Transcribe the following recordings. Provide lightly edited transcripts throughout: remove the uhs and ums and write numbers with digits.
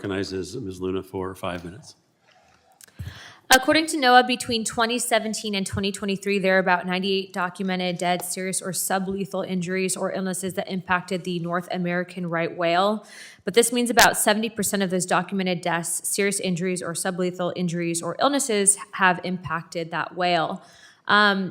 Recognizes Ms. Luna for 5 minutes. According to NOAA, between 2017 and 2023, there are about 98 documented dead, serious, or sublethal injuries or illnesses that impacted the North American right whale. But this means about 70% of those documented deaths, serious injuries, or sublethal injuries or illnesses have impacted that whale.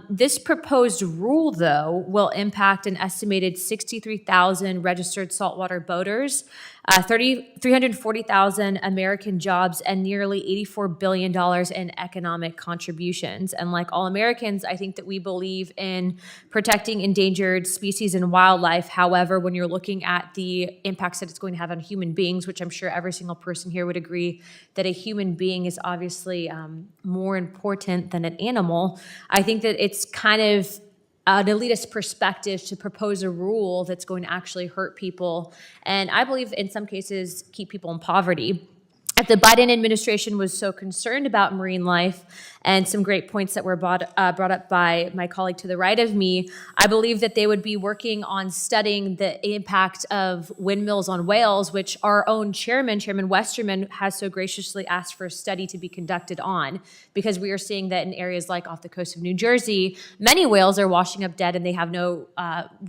This proposed rule, though, will impact an estimated 63,000 registered saltwater boaters, 340,000 American jobs, and nearly $84 billion in economic contributions. And like all Americans, I think that we believe in protecting endangered species and wildlife. However, when you're looking at the impacts that it's going to have on human beings, which I'm sure every single person here would agree that a human being is obviously more important than an animal, I think that it's kind of an elitist perspective to propose a rule that's going to actually hurt people, and I believe in some cases keep people in poverty. If the Biden administration was so concerned about marine life, and some great points that were brought up by my colleague to the right of me, I believe that they would be working on studying the impact of windmills on whales, which our own Chairman Westerman, has so graciously asked for a study to be conducted on, because we are seeing that in areas like off the coast of New Jersey, many whales are washing up dead and they have no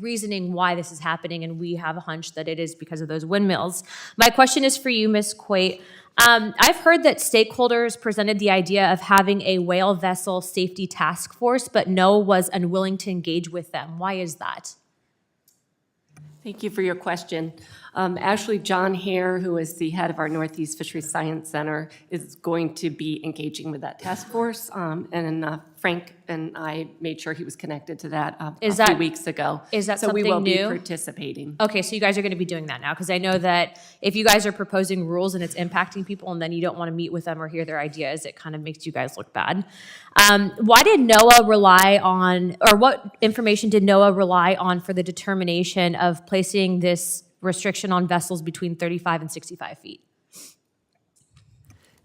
reasoning why this is happening, and we have a hunch that it is because of those windmills. My question is for you, Ms. Quate. I've heard that stakeholders presented the idea of having a whale vessel safety task force, but NOAA was unwilling to engage with them. Why is that? Thank you for your question. Actually, John Hare, who is the head of our Northeast Fisheries Science Center, is going to be engaging with that task force. And Frank and I made sure he was connected to that a few weeks ago. Is that so something we will new? be participating. Okay, so you guys are going to be doing that now, because I know that if you guys are proposing rules and it's impacting people and then you don't want to meet with them or hear their ideas, it kind of makes you guys look bad. Why did NOAA rely on, or what information did NOAA rely on for the determination of placing this restriction on vessels between 35 and 65 feet?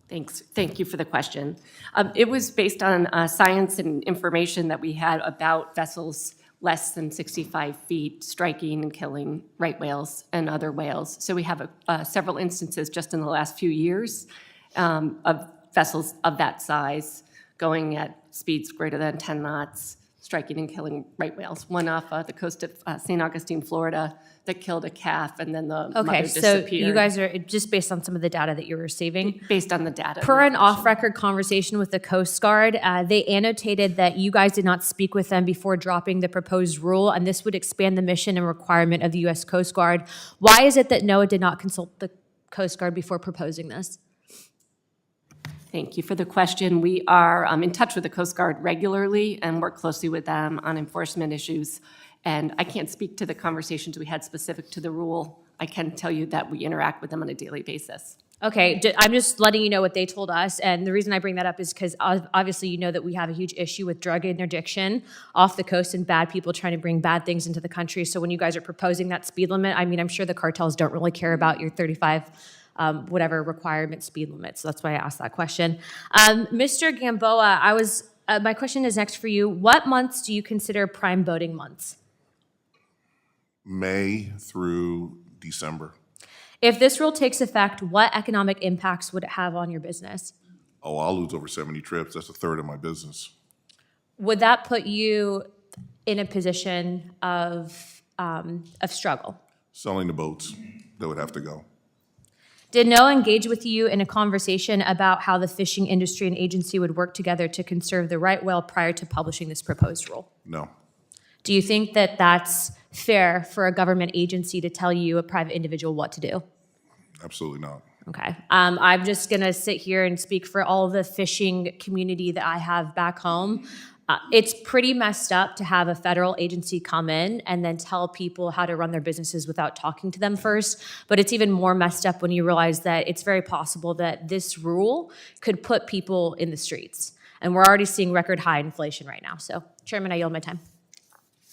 Thanks. Thank you for the question. It was based on science and information that we had about vessels less than 65 feet striking and killing right whales and other whales. So we have several instances just in the last few years of vessels of that size going at speeds greater than 10 knots, striking and killing right whales. One off the coast of St. Augustine, Florida, that killed a calf, and then the mother disappeared. So you guys are just based on some of the data that you're receiving? Based on the data. Per an off-record conversation with the Coast Guard, they annotated that you guys did not speak with them before dropping the proposed rule, and this would expand the mission and requirement of the U.S. Coast Guard. Why is it that NOAA did not consult the Coast Guard before proposing this? Thank you for the question. We are in touch with the Coast Guard regularly and work closely with them on enforcement issues. And I can't speak to the conversations we had specific to the rule. I can tell you that we interact with them on a daily basis. Okay, I'm just letting you know what they told us, and the reason I bring that up is because obviously you know that we have a huge issue with drug interdiction off the coast and bad people trying to bring bad things into the country. So when you guys are proposing that speed limit, I mean, I'm sure the cartels don't really care about your 35 whatever requirement speed limit. So that's why I asked that question. Mr. Gamboa, my question is next for you. What months do you consider prime boating months? May through December. If this rule takes effect, what economic impacts would it have on your business? Oh, I'll lose over 70 trips. That's a third of my business. Would that put you in a position of struggle? Selling the boats, they would have to go. Did NOAA engage with you in a conversation about how the fishing industry and agency would work together to conserve the right whale prior to publishing this proposed rule? No. Do you think that that's fair for a government agency to tell you, a private individual, what to do? Absolutely not. Okay. I'm just going to sit here and speak for all the fishing community that I have back home. It's pretty messed up to have a federal agency come in and then tell people how to run their businesses without talking to them first. But it's even more messed up when you realize that it's very possible that this rule could put people in the streets. And we're already seeing record high inflation right now. So, Chairman, I yield my time.